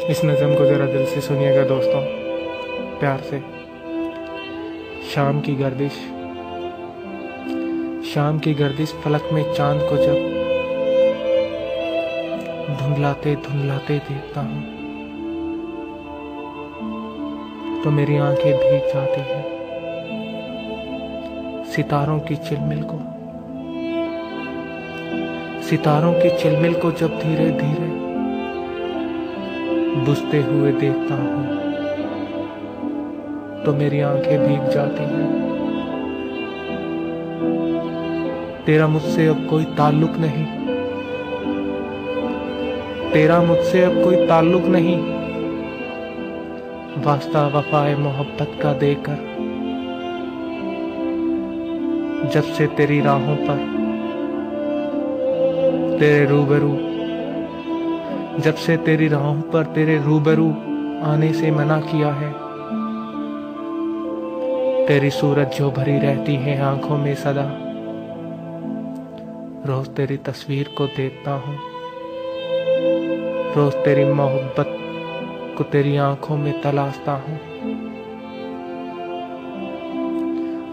इस नज़म को ज़रा दिल से सुनिएगा दोस्तों, प्यार से। शाम की गर्दिश, शाम की गर्दिश फलक में चांद को जब धुंधलाते धुंधलाते देखता हूँ तो मेरी आंखें भीग जाती हैं सितारों की चिलमिल को। सितारों की चिलमिल को जब धीरे धीरे बुझते हुए देखता हूँ तो मेरी आंखें भीग जाती हैं। तेरा मुझसे अब कोई ताल्लुक नहीं, तेरा मुझसे अब कोई ताल्लुक नहीं, वास्ता वफाए मोहब्बत का देकर। जब से तेरी राहों पर तेरे रूबरू, जब से तेरी राहों पर तेरे रूबरू आने से मना किया है, तेरी सूरत जो भरी रहती है आंखों में सदा। रोज तेरी तस्वीर को देखता हूँ, रोज तेरी मोहब्बत को तेरी आंखों में तलाशता हूँ,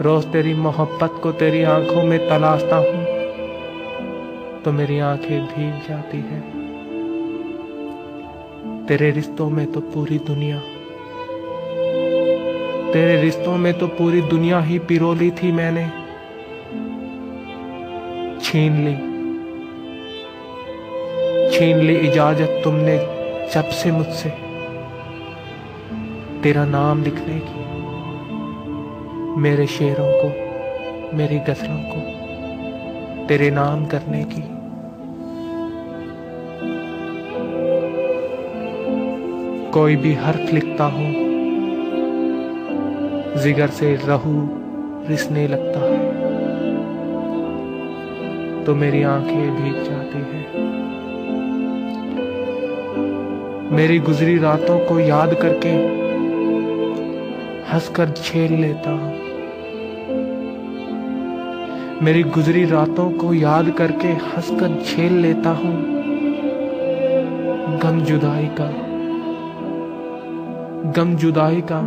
रोज तेरी मोहब्बत को तेरी आंखों में तलाशता हूँ तो मेरी आंखें भीग जाती है। तेरे रिश्तों में तो पूरी दुनिया, तेरे रिश्तों में तो पूरी दुनिया ही पिरोली थी मैंने, छीन ली इजाजत तुमने जब से मुझसे तेरा नाम लिखने की, मेरे शेरों को मेरी गजलों को तेरे नाम करने की। कोई भी हर्फ लिखता हूँ जिगर से रहू रिसने लगता है तो मेरी आंखें भीग जाती हैं। मेरी गुजरी रातों को याद करके हंसकर झेल लेता हूँ, मेरी गुजरी रातों को याद करके हंसकर झेल लेता हूँ गम जुदाई का, गम जुदाई का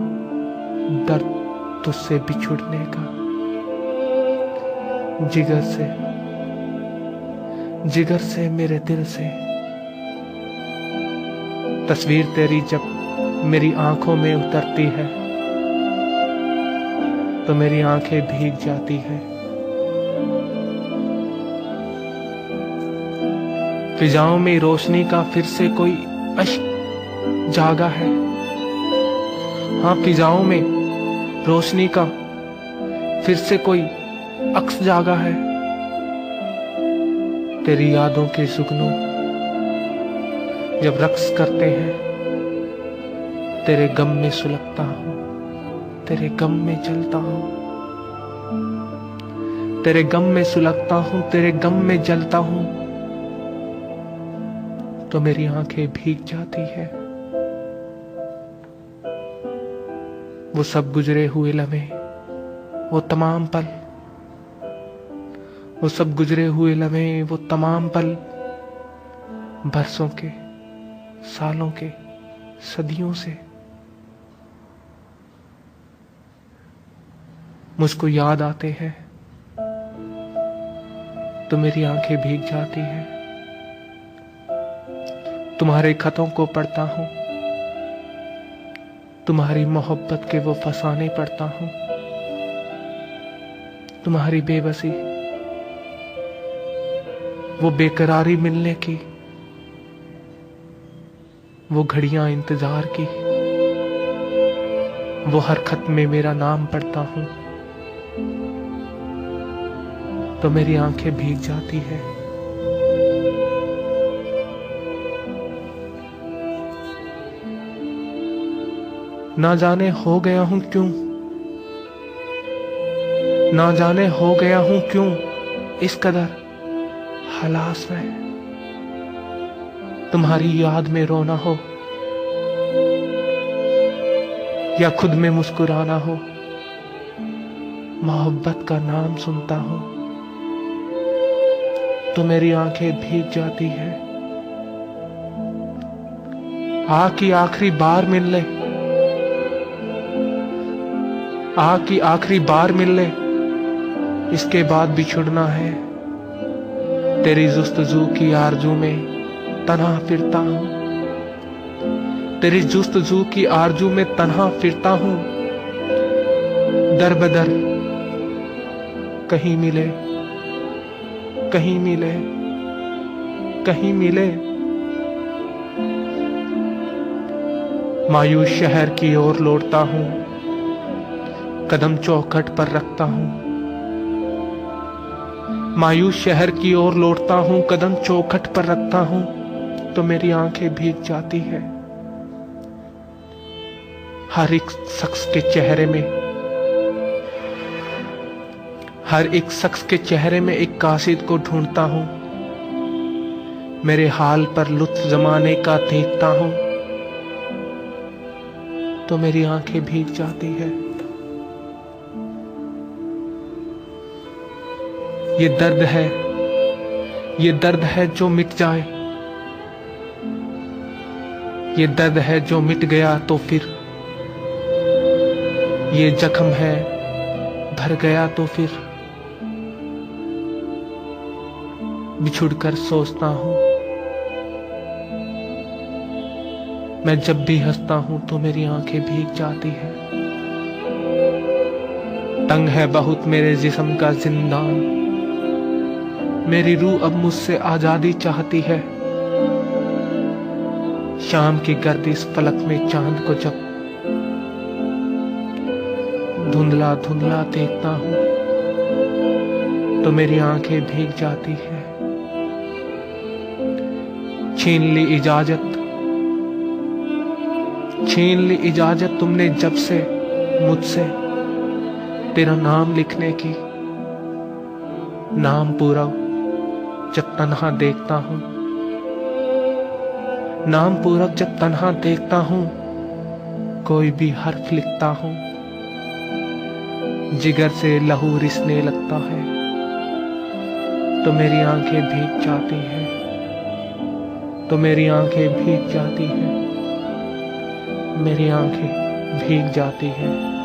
दर्द तुझसे बिछुड़ने का। जिगर से मेरे दिल से तस्वीर तेरी जब मेरी आंखों में उतरती है तो मेरी आंखें भीग जाती हैं। फिजाओं में रोशनी का फिर से कोई अश्क जागा है, हाँ फिजाओं में रोशनी का फिर से कोई अक्स जागा है। तेरी यादों के सुगनों जब रक्स करते हैं तेरे गम में सुलगता हूँ, तेरे गम में जलता हूँ, तेरे गम में सुलगता हूँ, तेरे गम में जलता हूँ तो मेरी आंखें भीग जाती है। वो सब गुजरे हुए लम्हे, वो तमाम पल, वो सब गुजरे हुए लम्हे, वो तमाम पल, बरसों के, सालों के, सदियों से मुझको याद आते हैं तो मेरी आंखें भीग जाती हैं। तुम्हारे खतों को पढ़ता हूं, तुम्हारी मोहब्बत के वो फसाने पढ़ता हूं, तुम्हारी बेबसी, वो बेकरारी मिलने की, वो घड़ियां इंतजार की, वो हर खत में मेरा नाम पढ़ता हूं तो मेरी आंखें भीग जाती है। ना जाने हो गया हूं क्यों, ना जाने हो गया हूं क्यों इस कदर हलास में। तुम्हारी याद में रोना हो या खुद में मुस्कुराना हो, मोहब्बत का नाम सुनता हूं तो मेरी आंखें भीग जाती है। आ की आखिरी बार मिल ले, आ की आखिरी बार मिल ले, इसके बाद बिछुड़ना है। तेरी जुस्तजू की आरजू में तन्हा फिरता हूं, तेरी जुस्तजू की आरजू में तन्हा फिरता हूं। दर बदर कहीं मिले, कहीं मिले, कहीं मिले। मायूस शहर की ओर लौटता हूं, कदम चौखट पर रखता हूं। मायूस शहर की ओर लौटता हूं, कदम चौखट पर रखता हूं, तो मेरी आंखें भीग जाती है। हर एक शख्स के चेहरे में, हर एक शख्स के चेहरे में एक कासिद को ढूंढता हूं। मेरे हाल पर लुत्फ जमाने का देखता हूं, तो मेरी आंखें भीग जाती है। ये दर्द है, ये दर्द है जो मिट जाए, ये दर्द है जो मिट गया तो फिर, ये जख्म है भर गया तो फिर। बिछुड़कर सोचता हूं, मैं जब भी हंसता हूं तो मेरी आंखें भीग जाती है। तंग है बहुत मेरे जिस्म का जिंदान, मेरी रूह अब मुझसे आजादी चाहती है। शाम की गर्दिश फलक में चांद को जब धुंधला धुंधला देखता हूं, तो मेरी आंखें भीग जाती है। छीन ली इजाजत, छीन ली इजाजत तुमने जब से मुझसे तेरा नाम लिखने की। नाम पूरा जब तन्हा देखता हूं, नाम पूरब जब तन्हा देखता हूं, कोई भी हर्फ लिखता हूं, जिगर से लहू रिसने लगता है, तो मेरी आंखें भीग जाती हैं, तो मेरी आंखें भीग जाती हैं, मेरी आंखें भीग जाती हैं।